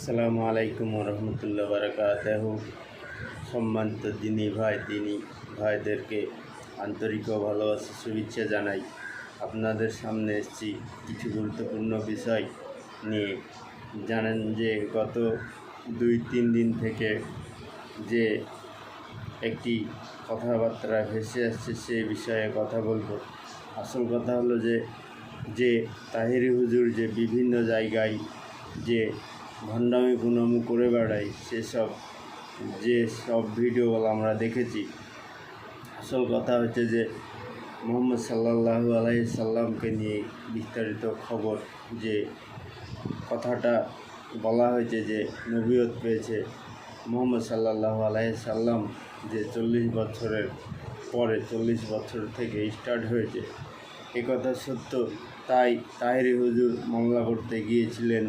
আসসালামু আলাইকুম রহমতুল্লাহ বারাকাতুহু। সম্মানিত দিনী ভাইদেরকে আন্তরিক ও ভালোবাসা শুভেচ্ছা জানাই। আপনাদের সামনে এসেছি কিছু গুরুত্বপূর্ণ বিষয় নিয়ে। জানেন যে গত 2-3 দিন থেকে যে একটি কথাবার্তা ভেসে আসছে সে বিষয়ে কথা বলবো। আসল কথা হলো যে তাহেরি হুজুর যে বিভিন্ন জায়গায় যে ভণ্ডামি গুনামু করে বেড়ায় সব ভিডিওগুলো আমরা দেখেছি। আসল কথা হচ্ছে যে মুহাম্মদ সাল্লাল্লাহু আলাইহি সাল্লামকে নিয়ে বিস্তারিত খবর, যে কথাটা বলা হয়েছে যে নবুয়ত পেয়েছে মুহাম্মদ সাল্লাল্লাহু আলাইহি সাল্লাম, যে 40 বছরের পরে 40 বছর থেকে স্টার্ট হয়েছে। এ কথা সত্য। তাই তাহেরি হুজুর মামলা করতে গিয়েছিলেন